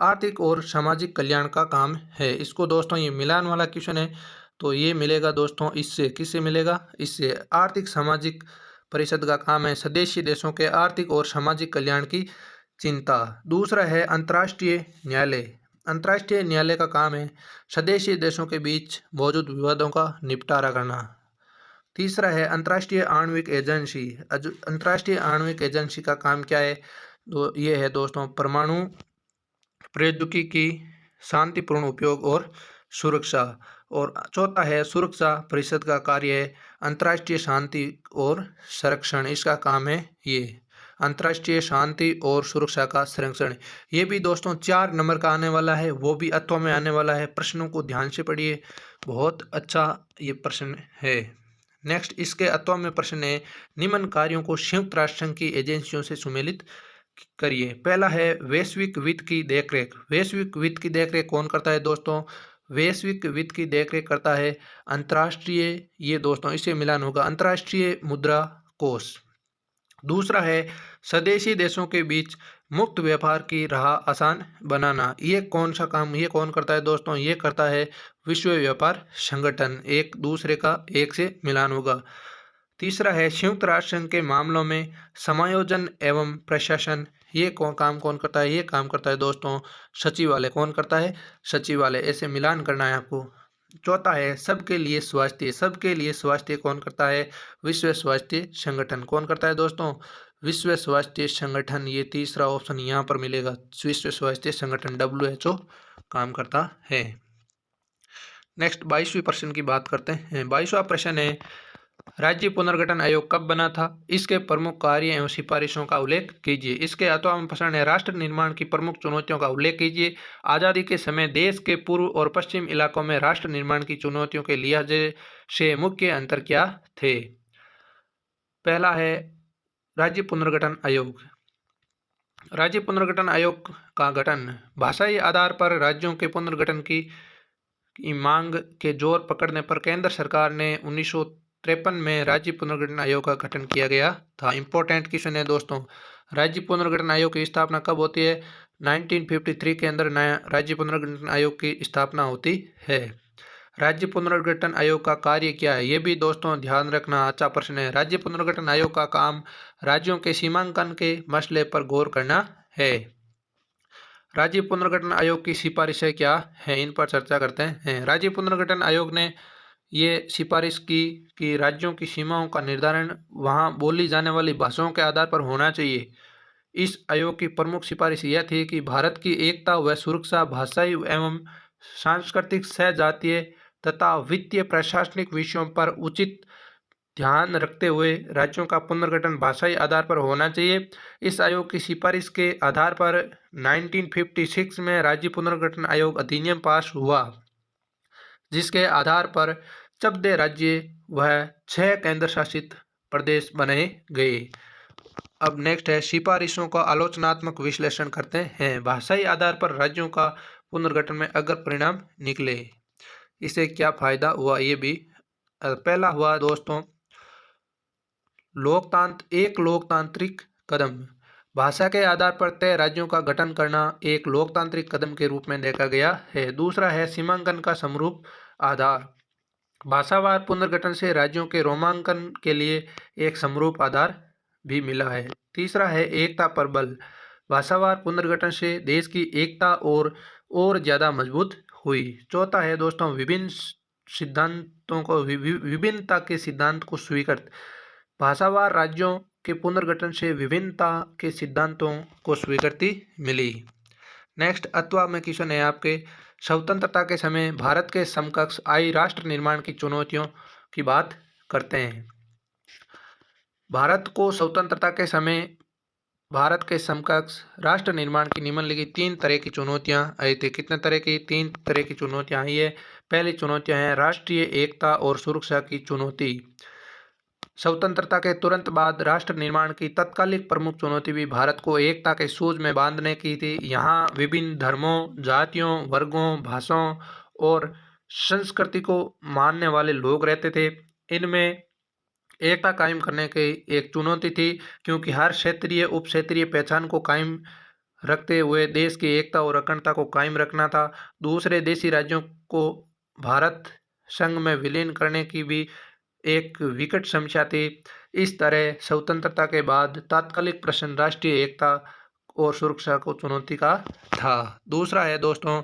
आर्थिक और सामाजिक कल्याण का काम है। इसको दोस्तों ये मिलान वाला क्वेश्चन है, तो ये मिलेगा दोस्तों इससे। किससे मिलेगा? इससे। आर्थिक सामाजिक परिषद का काम है सदस्य देशों के आर्थिक और सामाजिक कल्याण की चिंता। दूसरा है अंतर्राष्ट्रीय न्यायालय। अंतर्राष्ट्रीय न्यायालय का काम है सदस्य देशों के बीच मौजूद विवादों का निपटारा करना। तीसरा है अंतर्राष्ट्रीय आणविक एजेंसी। अंतर्राष्ट्रीय आणविक एजेंसी का काम क्या है? तो ये है दोस्तों परमाणु प्रौद्योगिकी की शांतिपूर्ण उपयोग और सुरक्षा। और चौथा है सुरक्षा परिषद का कार्य है अंतर्राष्ट्रीय शांति और संरक्षण। इसका काम है ये अंतर्राष्ट्रीय शांति और सुरक्षा का संरक्षण। ये भी दोस्तों 4 नंबर का आने वाला है, वो भी अत्वा में आने वाला है। प्रश्नों को ध्यान से पढ़िए, बहुत अच्छा ये प्रश्न है। नेक्स्ट इसके अत्वा में प्रश्न है निम्न कार्यों को संयुक्त राष्ट्र संघ की एजेंसियों से सुमेलित करिए। पहला है वैश्विक वित्त की देखरेख। वैश्विक वित्त की देखरेख कौन करता है दोस्तों? वैश्विक वित्त की देखरेख करता है अंतर्राष्ट्रीय, ये दोस्तों इससे मिलान होगा, अंतर्राष्ट्रीय मुद्रा कोष। दूसरा है स्वदेशी देशों के बीच मुक्त व्यापार की राह आसान बनाना। ये कौन सा काम, ये कौन करता है दोस्तों? ये करता है विश्व व्यापार संगठन। एक दूसरे का एक से मिलान होगा। तीसरा है संयुक्त राष्ट्र संघ के मामलों में समायोजन एवं प्रशासन। ये काम कौन करता है? ये काम करता है दोस्तों सचिवालय। कौन करता है? सचिवालय। ऐसे मिलान करना है आपको। चौथा है सबके लिए स्वास्थ्य। सबके लिए स्वास्थ्य कौन करता है? विश्व स्वास्थ्य संगठन। कौन करता है दोस्तों? विश्व स्वास्थ्य संगठन। ये तीसरा ऑप्शन यहाँ पर मिलेगा, विश्व स्वास्थ्य संगठन WHO काम करता है। नेक्स्ट 22वें प्रश्न की बात करते हैं। 22वां प्रश्न है राज्य पुनर्गठन आयोग कब बना था? इसके प्रमुख कार्य एवं सिफारिशों का उल्लेख कीजिए। इसके अथवा में प्रश्न है राष्ट्र निर्माण की प्रमुख चुनौतियों का उल्लेख कीजिए। आज़ादी के समय देश के पूर्व और पश्चिम इलाकों में राष्ट्र निर्माण की चुनौतियों के लिहाज से मुख्य अंतर क्या थे? पहला है राज्य पुनर्गठन आयोग। राज्य पुनर्गठन आयोग का गठन भाषाई आधार पर राज्यों के पुनर्गठन की मांग के जोर पकड़ने पर केंद्र सरकार ने 1953 में राज्य पुनर्गठन आयोग का गठन किया गया था। इंपॉर्टेंट क्वेश्चन है दोस्तों। राज्य पुनर्गठन आयोग की स्थापना कब होती है? 1953 के अंदर नया राज्य पुनर्गठन आयोग की स्थापना होती है। राज्य पुनर्गठन आयोग का कार्य क्या है? ये भी दोस्तों ध्यान रखना, अच्छा प्रश्न है। राज्य पुनर्गठन आयोग का काम राज्यों के सीमांकन के मसले पर गौर करना है। राज्य पुनर्गठन आयोग की सिफारिशें क्या हैं, इन पर चर्चा करते हैं। राज्य पुनर्गठन आयोग ने ये सिफारिश की कि राज्यों की सीमाओं का निर्धारण वहाँ बोली जाने वाली भाषाओं के आधार पर होना चाहिए। इस आयोग की प्रमुख सिफारिश यह थी कि भारत की एकता व सुरक्षा भाषाई एवं सांस्कृतिक सहजातीय तथा वित्तीय प्रशासनिक विषयों पर उचित ध्यान रखते हुए राज्यों का पुनर्गठन भाषाई आधार पर होना चाहिए। इस आयोग की सिफारिश के आधार पर 1956 में राज्य पुनर्गठन आयोग अधिनियम पास हुआ, जिसके आधार पर 14 राज्य व 6 केंद्र शासित प्रदेश बने गए। अब नेक्स्ट है सिफारिशों का आलोचनात्मक विश्लेषण करते हैं। भाषाई आधार पर राज्यों का पुनर्गठन में अगर परिणाम निकले, इसे क्या फायदा हुआ? ये भी पहला हुआ दोस्तों एक लोकतांत्रिक कदम। भाषा के आधार पर तय राज्यों का गठन करना एक लोकतांत्रिक कदम के रूप में देखा गया है। दूसरा है सीमांकन का समरूप आधार। भाषावार पुनर्गठन से राज्यों के रोमांकन के लिए एक समरूप आधार भी मिला है। तीसरा है एकता पर बल। भाषावार पुनर्गठन से देश की एकता और ज़्यादा मजबूत हुई। चौथा है दोस्तों विभिन्न सिद्धांतों को विभिन्नता के सिद्धांत को स्वीकृत। भाषावार राज्यों के पुनर्गठन से विभिन्नता के सिद्धांतों को स्वीकृति मिली। नेक्स्ट अथवा में क्वेश्चन है आपके, स्वतंत्रता के समय भारत के समकक्ष आई राष्ट्र निर्माण की चुनौतियों की बात करते हैं। भारत को स्वतंत्रता के समय भारत के समकक्ष राष्ट्र निर्माण की निम्नलिखित 3 तरह की चुनौतियां आई थी। कितने तरह की? 3 तरह की चुनौतियां आई है। पहली चुनौतियां हैं राष्ट्रीय एकता और सुरक्षा की चुनौती। स्वतंत्रता के तुरंत बाद राष्ट्र निर्माण की तत्कालिक प्रमुख चुनौती भी भारत को एकता के सूज में बांधने की थी। यहाँ विभिन्न धर्मों, जातियों, वर्गों, भाषाओं और संस्कृति को मानने वाले लोग रहते थे। इनमें एकता कायम करने की एक चुनौती थी, क्योंकि हर क्षेत्रीय उप क्षेत्रीय पहचान को कायम रखते हुए देश की एकता और अखंडता को कायम रखना था। दूसरे देशी राज्यों को भारत संघ में विलीन करने की भी एक विकट समस्या थी। इस तरह स्वतंत्रता के बाद तात्कालिक प्रश्न राष्ट्रीय एकता और सुरक्षा को चुनौती का था। दूसरा है दोस्तों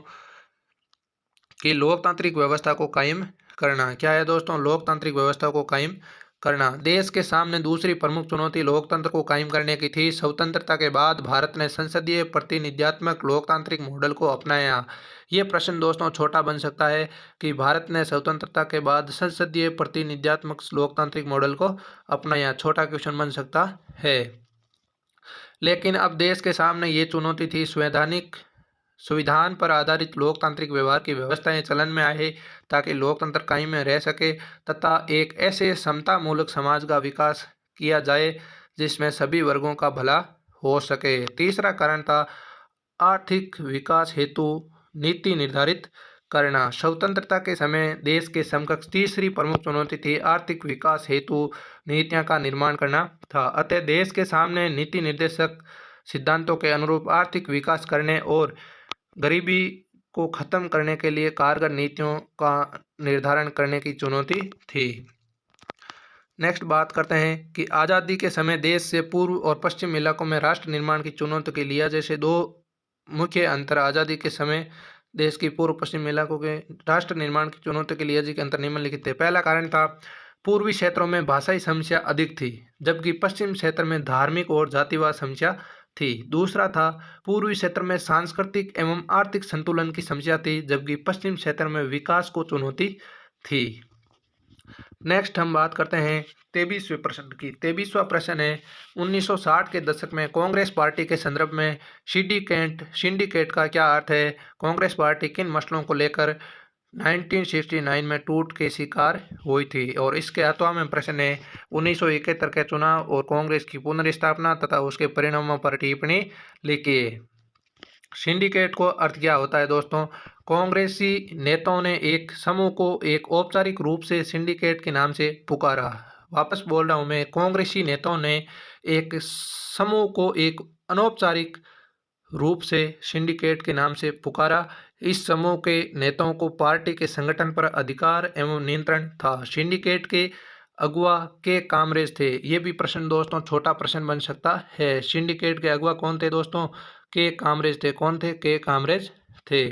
कि लोकतांत्रिक व्यवस्था को कायम करना। क्या है दोस्तों? लोकतांत्रिक व्यवस्था को कायम करना। देश के सामने दूसरी प्रमुख चुनौती लोकतंत्र को कायम करने की थी। स्वतंत्रता के बाद भारत ने संसदीय प्रतिनिध्यात्मक लोकतांत्रिक मॉडल को अपनाया। ये प्रश्न दोस्तों छोटा बन सकता है कि भारत ने स्वतंत्रता के बाद संसदीय प्रतिनिध्यात्मक लोकतांत्रिक मॉडल को अपनाया, छोटा क्वेश्चन बन सकता है। लेकिन अब देश के सामने ये चुनौती थी संविधान पर आधारित लोकतांत्रिक व्यवहार की व्यवस्थाएं चलन में आए ताकि लोकतंत्र कायम में रह सके तथा एक ऐसे समतामूलक समाज का विकास किया जाए जिसमें सभी वर्गों का भला हो सके। तीसरा कारण था आर्थिक विकास हेतु नीति निर्धारित करना। स्वतंत्रता के समय देश के समकक्ष तीसरी प्रमुख चुनौती थी आर्थिक विकास हेतु नीतियां का निर्माण करना था। अतः देश के सामने नीति निर्देशक सिद्धांतों के अनुरूप आर्थिक विकास करने और गरीबी को खत्म करने के लिए कारगर नीतियों का निर्धारण करने की चुनौती थी। नेक्स्ट बात करते हैं कि आज़ादी के समय देश से पूर्व और पश्चिम इलाकों में राष्ट्र निर्माण की चुनौती के लिए जैसे 2 मुख्य अंतर आज़ादी के समय देश की पूर्व पश्चिम इलाकों के राष्ट्र निर्माण की चुनौती के लिए अंतर निम्नलिखित थे। पहला कारण था पूर्वी क्षेत्रों में भाषाई समस्या अधिक थी, जबकि पश्चिम क्षेत्र में धार्मिक और जातिवाद समस्या थी। दूसरा था पूर्वी क्षेत्र में सांस्कृतिक एवं आर्थिक संतुलन की समस्या थी, जबकि पश्चिम क्षेत्र में विकास को चुनौती थी। नेक्स्ट हम बात करते हैं 23वें प्रश्न की। 23वां प्रश्न है 1960 के दशक में कांग्रेस पार्टी के संदर्भ में सिंडिकेट का क्या अर्थ है? कांग्रेस पार्टी किन मसलों को लेकर 1969 में टूट के शिकार हुई थी? और इसके अथवा में प्रश्न है 1971 के चुनाव और कांग्रेस की पुनर्स्थापना तथा उसके परिणामों पर टिप्पणी लिखिए। सिंडिकेट को अर्थ क्या होता है दोस्तों? कांग्रेसी नेताओं ने एक समूह को एक औपचारिक रूप से सिंडिकेट के नाम से पुकारा। वापस बोल रहा हूँ मैं, कांग्रेसी नेताओं ने एक समूह को एक अनौपचारिक रूप से सिंडिकेट के नाम से पुकारा। इस समूह के नेताओं को पार्टी के संगठन पर अधिकार एवं नियंत्रण था। सिंडिकेट के अगुवा के कामरेज थे। ये भी प्रश्न दोस्तों छोटा प्रश्न बन सकता है। सिंडिकेट के अगुवा कौन थे दोस्तों? के कामरेज थे। कौन थे? के कामरेज थे।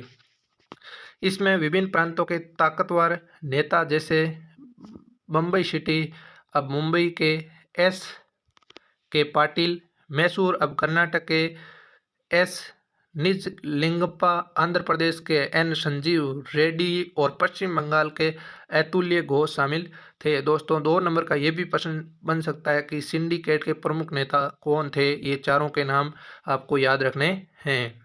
इसमें विभिन्न प्रांतों के ताकतवर नेता जैसे बम्बई सिटी अब मुंबई के एस के पाटिल, मैसूर अब कर्नाटक के एस निजलिंगप्पा, आंध्र प्रदेश के एन संजीव रेड्डी और पश्चिम बंगाल के अतुल्य घोष शामिल थे। दोस्तों 2 नंबर का ये भी प्रश्न बन सकता है कि सिंडिकेट के प्रमुख नेता कौन थे? ये चारों के नाम आपको याद रखने हैं।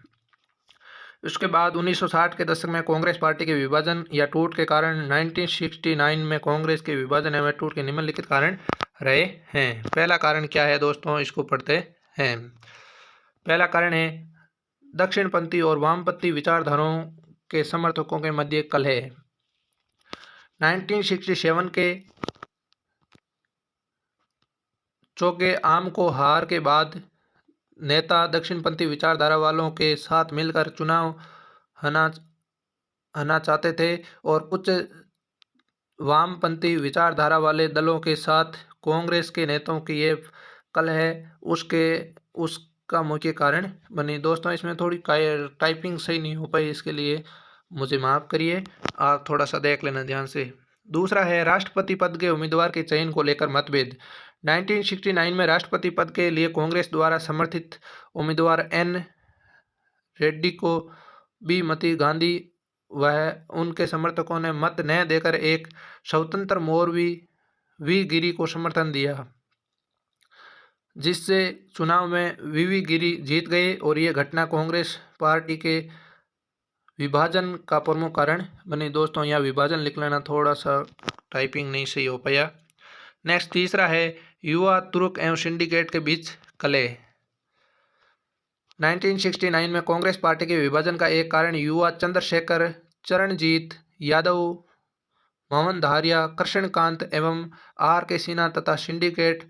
उसके बाद 1960 के दशक में कांग्रेस पार्टी के विभाजन या टूट के कारण 1969 में कांग्रेस के विभाजन एवं टूट के निम्नलिखित कारण रहे हैं। पहला कारण क्या है दोस्तों? इसको पढ़ते हैं। पहला कारण है दक्षिणपंथी और वामपंथी विचारधाराओं के समर्थकों के मध्य कलह। 1967 के चौके आम को हार के बाद नेता दक्षिणपंथी विचारधारा वालों के साथ मिलकर चुनाव हना चाहते थे और कुछ वामपंथी विचारधारा वाले दलों के साथ कांग्रेस के नेताओं की ये कलह का मुख्य कारण बनी। दोस्तों इसमें थोड़ी टाइपिंग सही नहीं हो पाई, इसके लिए मुझे माफ़ करिए, आप थोड़ा सा देख लेना ध्यान से। दूसरा है राष्ट्रपति पद के उम्मीदवार के चयन को लेकर मतभेद। 1969 में राष्ट्रपति पद के लिए कांग्रेस द्वारा समर्थित उम्मीदवार एन रेड्डी को बीमती गांधी व उनके समर्थकों ने मत न देकर एक स्वतंत्र मोरवी वी गिरी को समर्थन दिया, जिससे चुनाव में वीवी गिरी जीत गए और ये घटना कांग्रेस पार्टी के विभाजन का प्रमुख कारण बनी। दोस्तों यहाँ विभाजन लिख लेना, थोड़ा सा टाइपिंग नहीं सही हो पाया। नेक्स्ट तीसरा है युवा तुर्क एवं सिंडिकेट के बीच कलह। 1969 में कांग्रेस पार्टी के विभाजन का एक कारण युवा चंद्रशेखर, चरणजीत यादव, मोहन धारिया, कृष्णकांत एवं आर के सिन्हा तथा सिंडिकेट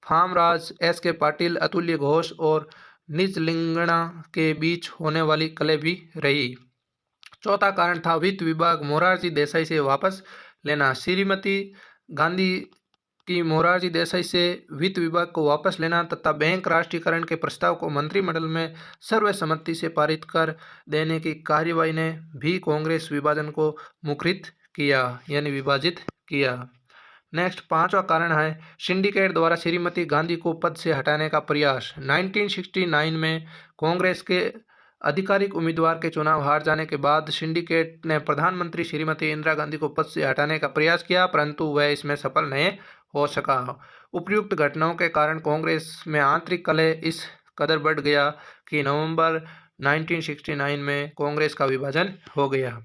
फार्मराज, एस के पाटिल, अतुल्य घोष और निजलिंगणा के बीच होने वाली कलह भी रही। चौथा कारण था वित्त विभाग मोरारजी देसाई से वापस लेना। श्रीमती गांधी की मोरारजी देसाई से वित्त विभाग को वापस लेना तथा बैंक राष्ट्रीयकरण के प्रस्ताव को मंत्रिमंडल में सर्वसम्मति से पारित कर देने की कार्यवाही ने भी कांग्रेस विभाजन को मुखरित किया, यानी विभाजित किया। नेक्स्ट पांचवा कारण है सिंडिकेट द्वारा श्रीमती गांधी को पद से हटाने का प्रयास। 1969 में कांग्रेस के आधिकारिक उम्मीदवार के चुनाव हार जाने के बाद सिंडिकेट ने प्रधानमंत्री श्रीमती इंदिरा गांधी को पद से हटाने का प्रयास किया, परंतु वह इसमें सफल नहीं हो सका। उपयुक्त घटनाओं के कारण कांग्रेस में आंतरिक कलह इस कदर बढ़ गया कि नवंबर 1969 में कांग्रेस का विभाजन हो गया।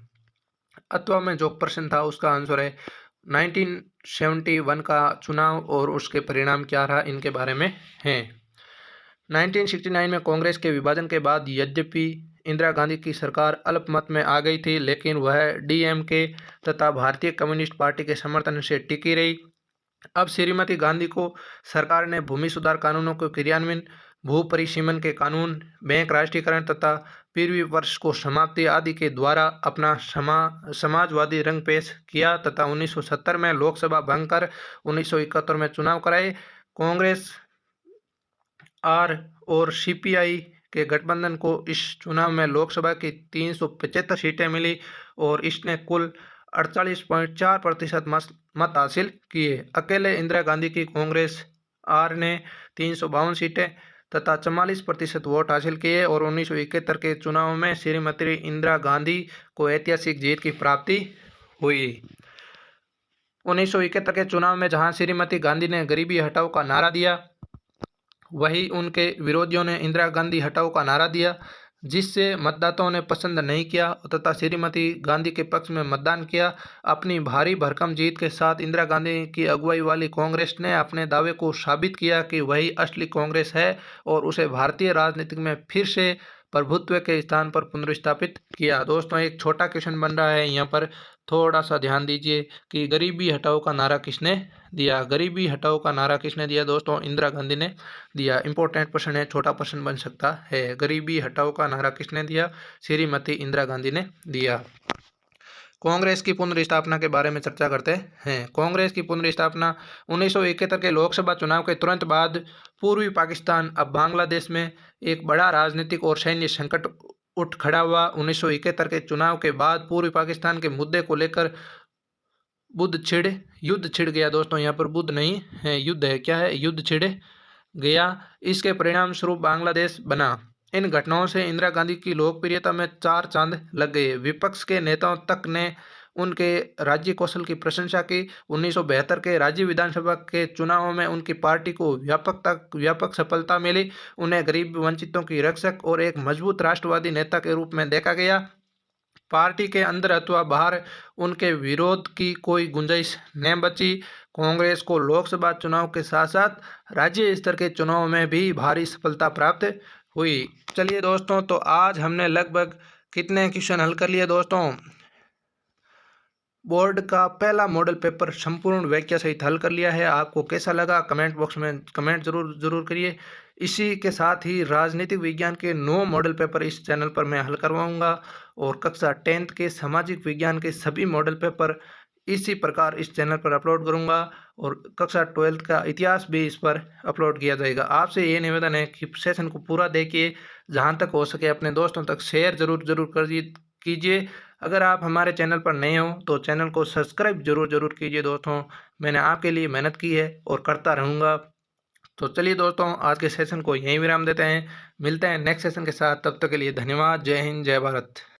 अथवा में जो प्रश्न था उसका आंसर है 1971 का चुनाव और उसके परिणाम क्या रहा, इनके बारे में है। 1969 में कांग्रेस के विभाजन के बाद यद्यपि इंदिरा गांधी की सरकार अल्पमत में आ गई थी, लेकिन वह डीएमके तथा भारतीय कम्युनिस्ट पार्टी के समर्थन से टिकी रही। अब श्रीमती गांधी को सरकार ने भूमि सुधार कानूनों के क्रियान्वयन, भू परिसीमन के कानून, बैंक राष्ट्रीयकरण तथा पृथ्वी वर्ष को समाप्ति आदि के द्वारा अपना समाजवादी रंग पेश किया तथा 1970 में लोकसभा भंग कर 1971 में चुनाव कराए। कांग्रेस आर और सीपीआई के गठबंधन को इस चुनाव में लोकसभा की 375 सीटें मिली और इसने कुल 48.4% मत हासिल किए। अकेले इंदिरा गांधी की कांग्रेस आर ने 352 सीटें तथा 44% वोट हासिल किए और 1971 के चुनाव में श्रीमती इंदिरा गांधी को ऐतिहासिक जीत की प्राप्ति हुई। 1971 के चुनाव में जहां श्रीमती गांधी ने गरीबी हटाओ का नारा दिया, वहीं उनके विरोधियों ने इंदिरा गांधी हटाओ का नारा दिया, जिससे मतदाताओं ने पसंद नहीं किया तथा श्रीमती गांधी के पक्ष में मतदान किया। अपनी भारी भरकम जीत के साथ इंदिरा गांधी की अगुवाई वाली कांग्रेस ने अपने दावे को साबित किया कि वही असली कांग्रेस है और उसे भारतीय राजनीति में फिर से प्रभुत्व के स्थान पर पुनर्स्थापित किया। दोस्तों एक छोटा क्वेश्चन बन रहा है, यहाँ पर थोड़ा सा ध्यान दीजिए कि गरीबी हटाओ का नारा किसने दिया। गरीबी हटाओ का नारा किसने दिया दोस्तों? इंदिरा गांधी ने दिया। इंपॉर्टेंट प्रश्न है, छोटा प्रश्न बन सकता है। गरीबी हटाओ का नारा किसने दिया? श्रीमती इंदिरा गांधी ने दिया। कांग्रेस की पुनर्स्थापना के बारे में चर्चा करते हैं। कांग्रेस की पुनर्स्थापना 1971 के लोकसभा चुनाव के तुरंत बाद पूर्वी पाकिस्तान अब बांग्लादेश में एक बड़ा राजनीतिक और सैन्य संकट उठ खड़ा हुआ। 1971 के चुनाव के बाद पूर्वी पाकिस्तान के मुद्दे को लेकर युद्ध छिड़ गया। दोस्तों यहाँ पर बुद्ध नहीं है, युद्ध है। क्या है? युद्ध छिड़ गया। इसके परिणाम स्वरूप बांग्लादेश बना। इन घटनाओं से इंदिरा गांधी की लोकप्रियता में चार चांद लग गए। विपक्ष के नेताओं तक ने उनके राज्य कौशल की प्रशंसा की। 1972 के राज्य विधानसभा के चुनावों में उनकी पार्टी को व्यापक सफलता मिली। उन्हें गरीब वंचितों की रक्षक और एक मजबूत राष्ट्रवादी नेता के रूप में देखा गया। पार्टी के अंदर अथवा बाहर उनके विरोध की कोई गुंजाइश न बची। कांग्रेस को लोकसभा चुनाव के साथ साथ राज्य स्तर के चुनाव में भी भारी सफलता प्राप्त हुई। चलिए दोस्तों, तो आज हमने लगभग कितने क्वेश्चन हल कर लिए दोस्तों? बोर्ड का पहला मॉडल पेपर संपूर्ण व्याख्या सहित हल कर लिया है। आपको कैसा लगा कमेंट बॉक्स में कमेंट जरूर करिए। इसी के साथ ही राजनीतिक विज्ञान के 9 मॉडल पेपर इस चैनल पर मैं हल करवाऊंगा और कक्षा 10th के सामाजिक विज्ञान के सभी मॉडल पेपर इसी प्रकार इस चैनल पर अपलोड करूँगा और कक्षा 12th का इतिहास भी इस पर अपलोड किया जाएगा। आपसे ये निवेदन है कि सेशन को पूरा देखिए, जहाँ तक हो सके अपने दोस्तों तक शेयर ज़रूर कर कीजिए। अगर आप हमारे चैनल पर नए हो तो चैनल को सब्सक्राइब ज़रूर कीजिए दोस्तों। मैंने आपके लिए मेहनत की है और करता रहूँगा। तो चलिए दोस्तों, आज के सेशन को यहीं विराम देते हैं। मिलते हैं नेक्स्ट सेशन के साथ, तब तक के लिए धन्यवाद। जय हिंद, जय भारत।